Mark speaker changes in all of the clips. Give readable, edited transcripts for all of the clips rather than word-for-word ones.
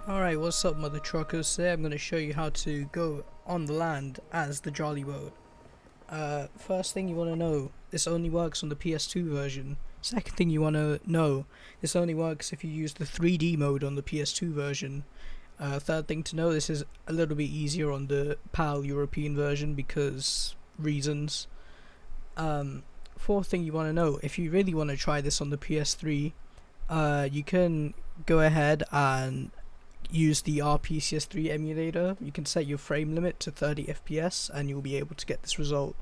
Speaker 1: Alright, what's up mother truckers? Today I'm going to show you how to go on the land as the jolly boat. First thing you want to know, this only works on the PS2 version. Second thing you want to know, this only works if you use the 3D mode on the PS2 version. Third thing to know, this is a little bit easier on the PAL European version because reasons. Fourth thing you want to know, if you really want to try this on the PS3, you can go ahead and use the RPCS3 emulator. You can set your frame limit to 30 FPS and you'll be able to get this result.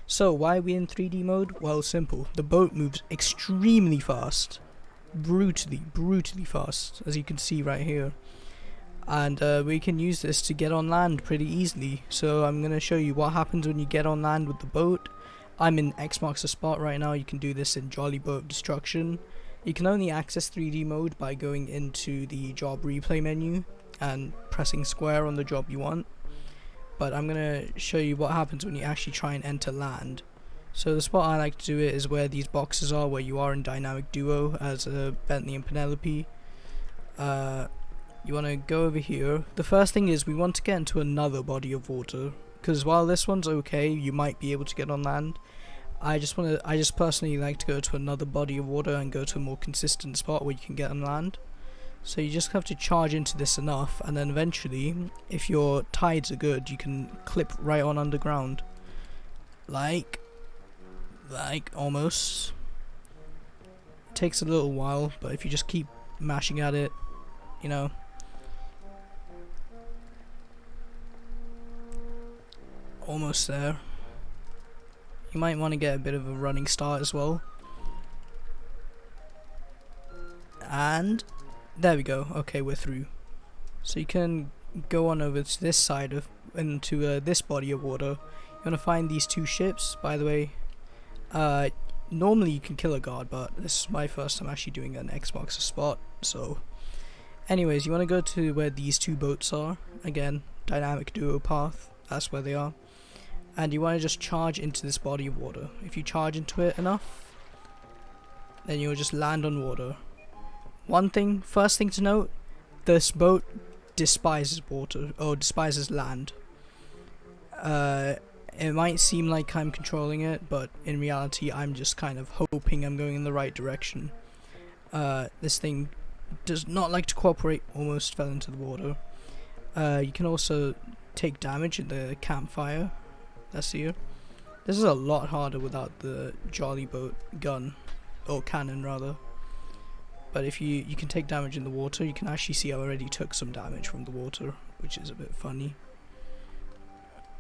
Speaker 1: So why are we in 3D mode? Well, simple. The boat moves extremely fast. Brutally fast, as you can see right here. And we can use this to get on land pretty easily. So I'm going to show you what happens when you get on land with the boat. I'm in X marks the spot right now. You can do this in Jolly Boat Destruction. You can only access 3D mode by going into the job replay menu and pressing square on the job you want. But I'm going to show you what happens when you actually try and enter land. So the spot I like to do it is where these boxes are, where you are in dynamic duo as Bentley and Penelope. You want to go over here. The first thing is we want to get into another body of water, because while this one's okay, you might be able to get on land. I just personally like to go to another body of water and go to a more consistent spot where you can get on land. So you just have to charge into this enough, and then eventually, if your tides are good, you can clip right on underground. Like almost. It takes a little while, but if you just keep mashing at it, you know. Almost there. You might want to get a bit of a running start as well. And there we go. Okay, we're through. So you can go on over to this side of into this body of water. You want to find these two ships. By the way, normally you can kill a guard, but this is my first time actually doing an Xbox spot. So, anyways, you want to go to where these two boats are. Again, dynamic duo path. That's where they are. And you want to just charge into this body of water. If you charge into it enough, then you'll just land on water. First thing to note, this boat despises water, or despises land. It might seem like I'm controlling it, but in reality I'm just kind of hoping I'm going in the right direction. This thing does not like to cooperate, almost fell into the water. You can also take damage in the campfire. That's here. This is a lot harder without the jolly boat gun, or cannon rather. But if you can take damage in the water, you can actually see I already took some damage from the water, which is a bit funny.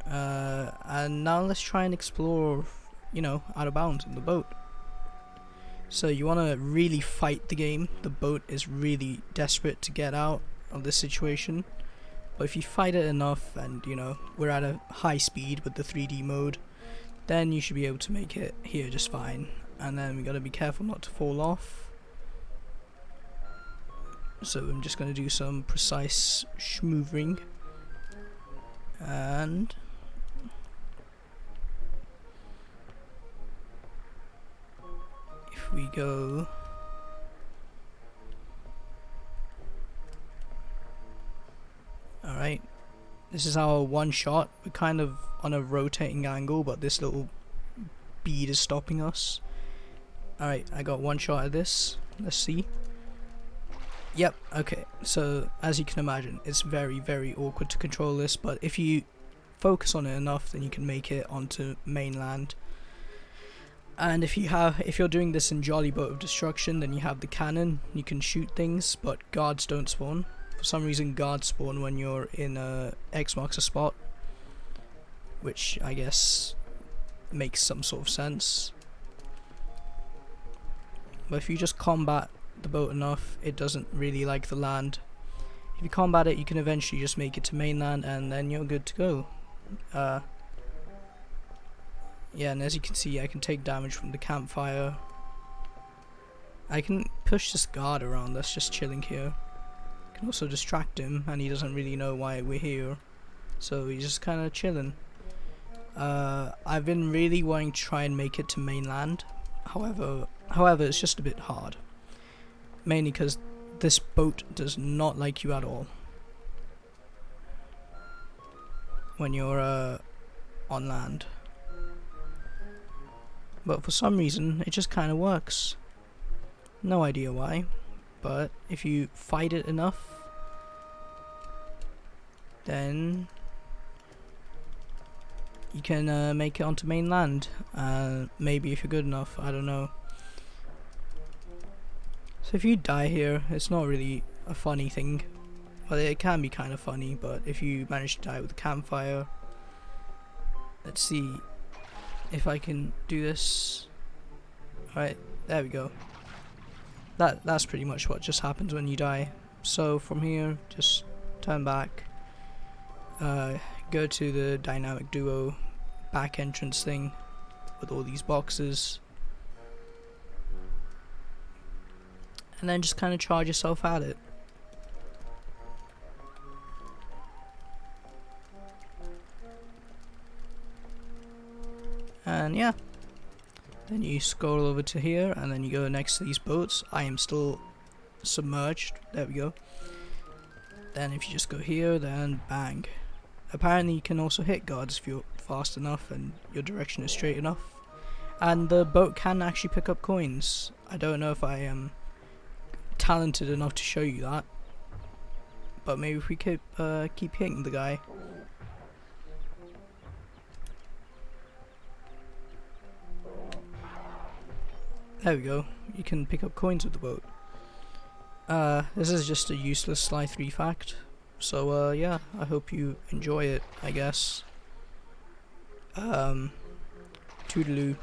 Speaker 1: And now let's try and explore, you know, out of bounds in the boat. So you want to really fight the game. The boat is really desperate to get out of this situation. But if you fight it enough, and you know, we're at a high speed with the 3D mode, then you should be able to make it here just fine. And then we gotta be careful not to fall off. So I'm just gonna do some precise schmoovering. And if we go, alright, this is our one shot. We're kind of on a rotating angle, but this little bead is stopping us. Alright, I got one shot at this. Let's see. Yep, okay. So, as you can imagine, it's very awkward to control this, but if you focus on it enough, then you can make it onto mainland. And if you're doing this in Jolly Boat of Destruction, then you have the cannon. You can shoot things, but guards don't spawn. For some reason, guards spawn when you're in X marks a spot, which I guess makes some sort of sense. But if you just combat the boat enough, it doesn't really like the land. If you combat it, you can eventually just make it to mainland, and then you're good to go. Yeah, and as you can see, I can take damage from the campfire. I can push this guard around that's just chilling here. Can also distract him, and he doesn't really know why we're here, so he's just kind of chilling. I've been really wanting to try and make it to mainland. However, it's just a bit hard, mainly because this boat does not like you at all. when you're on land. But for some reason, it just kind of works. No idea why, but if you fight it enough, then you can make it onto mainland. Maybe if you're good enough, I don't know. So if you die here, it's not really a funny thing. Well, it can be kind of funny, but if you manage to die with a campfire, let's see if I can do this. Alright, there we go. That's pretty much what just happens when you die. So from here, just turn back, go to the dynamic duo back entrance thing with all these boxes, and then just kind of charge yourself at it. And yeah, then you scroll over to here and then you go next to these boats. I am still submerged, there we go. Then if you just go here, then bang. Apparently you can also hit guards if you're fast enough and your direction is straight enough. And the boat can actually pick up coins. I don't know if I am talented enough to show you that, but maybe if we keep hitting the guy. There we go, you can pick up coins with the boat. This is just a useless Sly 3 fact, so yeah, I hope you enjoy it, I guess. Toodaloo.